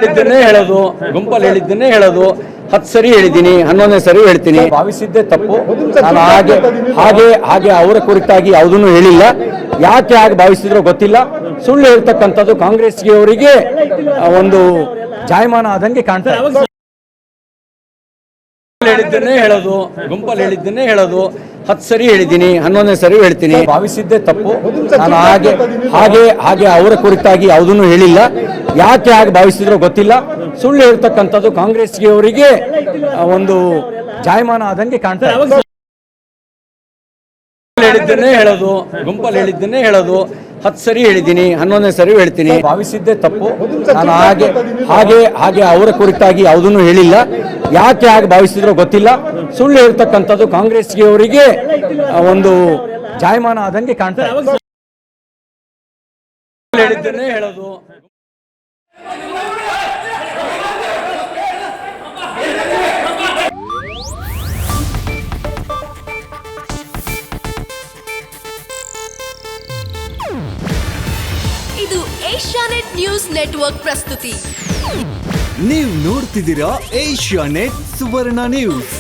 ಹೇಳಿದ್ದನ್ನೇ ಹೇಳೋದು, ಗುಂಪಲ್ಲಿ ಹೇಳಿದ್ದನ್ನೇ ಹೇಳೋದು. 10 ಸರಿ ಹೇಳಿದ್ದೀನಿ, 11ನೇ ಸರಿ ಹೇಳ್ತೀನಿ. ಭಾವಿಸಿದ್ದೇ ತಪ್ಪು. ನಾನು ಹಾಗೆ ಅವರ ಕುರಿತಾಗಿ ಯಾವುದನ್ನು ಹೇಳಿಲ್ಲ. ಯಾಕೆ ಹಾಗೆ ಭಾವಿಸಿದ್ರೋ ಗೊತ್ತಿಲ್ಲ. ಸುಳ್ಳು ಹೇಳ್ತಕ್ಕಂಥದ್ದು ಕಾಂಗ್ರೆಸ್ಗೆ ಅವರಿಗೆ ಒಂದು ಜಾಯಮಾನ ಆದಂಗೆ ಕಾಣ್ತಾ ಇದೆ. ಹೇಳಿದ್ದನ್ನೇ ಹೇಳೋದು, ಗುಂಪಲ್ಲಿ ಹೇಳಿದ್ದನ್ನೇ ಹೇಳೋದು. 10 ಸರಿ ಹೇಳಿದ್ದೀನಿ, 11ನೇ ಸರಿ ಹೇಳ್ತೀನಿ. ಭಾವಿಸಿದ್ದೇ ತಪ್ಪು. ನಾನು ಹಾಗೆ ಅವರ ಕುರಿತಾಗಿ ಯಾವುದನ್ನು ಹೇಳಿಲ್ಲ. ಯಾಕೆ ಹಾಗೆ ಭಾವಿಸಿದ್ರೋ ಗೊತ್ತಿಲ್ಲ. ಸುಳ್ಳು ಹೇಳ್ತಕ್ಕಂಥದ್ದು ಕಾಂಗ್ರೆಸ್ಗೆ ಅವರಿಗೆ ಒಂದು ಜಾಯಮಾನ ಆದಂಗೆ ಕಾಣ್ತಾ ಇದೆ. ಹೇಳಿದ್ದನ್ನೇ ಹೇಳೋದು, ಗುಂಪಲ್ಲಿ ಹೇಳಿದ್ದನ್ನೇ ಹೇಳೋದು. 10 ಸರಿ ಹೇಳಿದ್ದೀನಿ, 11ನೇ ಸರಿ ಹೇಳ್ತೀನಿ. ಭಾವಿಸಿದ್ದೇ ತಪ್ಪು. ನಾನು ಹಾಗೆ ಅವರ ಕುರಿತಾಗಿ ಯಾವುದನ್ನು ಹೇಳಿಲ್ಲ. ಯಾಕೆ ಹಾಗೆ ಭಾವಿಸಿದ್ರೋ ಗೊತ್ತಿಲ್ಲ. ಸುಳ್ಳು ಹೇಳ್ತಕ್ಕಂಥದ್ದು ಕಾಂಗ್ರೆಸ್ಗೆ ಅವರಿಗೆ ಒಂದು ಜಾಯಮಾನ ಆದಂಗೆ ಕಾಣ್ತಾ ಇದೆ. ಹೇಳಿದ್ದನ್ನೇ ಹೇಳೋದು. ಇದು ಏಷ್ಯಾನೆಟ್ ನ್ಯೂಸ್ ನೆಟ್ವರ್ಕ್ ಪ್ರಸ್ತುತಿ. ನೀವು ನೋಡ್ತಿದ್ದೀರಾ ಏಷ್ಯಾನೆಟ್ ಸುವರ್ಣ ನ್ಯೂಸ್.